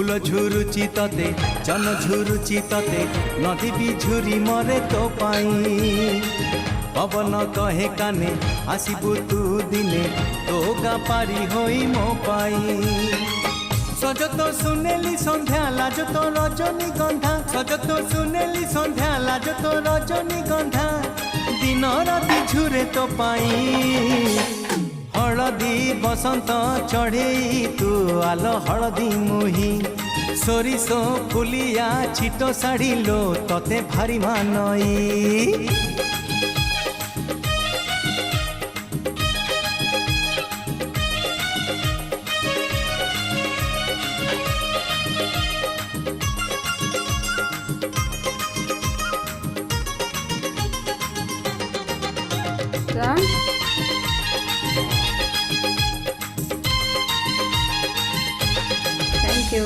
ফুল ঝুরুচি ততে জন ঝুরুচি ততে নদী বি ঝুরি মরে তো পাই পবন কহে কানে আসিবু তু দিনে তো গা পারি হই মো পাই সজ তো সুনেলি সন্ধ্যা লাজ তো রজনীগন্ধা সজ তো সুনেলি সন্ধ্যা লাজ তো রজনীগন্ধা দিন রাতি ঝুরে তো পাই হলদি বসন্ত চढ़ेई तू आलो हलदी मुही सोरिष फुलिया छिटो शाढ़ी लो तते भारी मानई Done?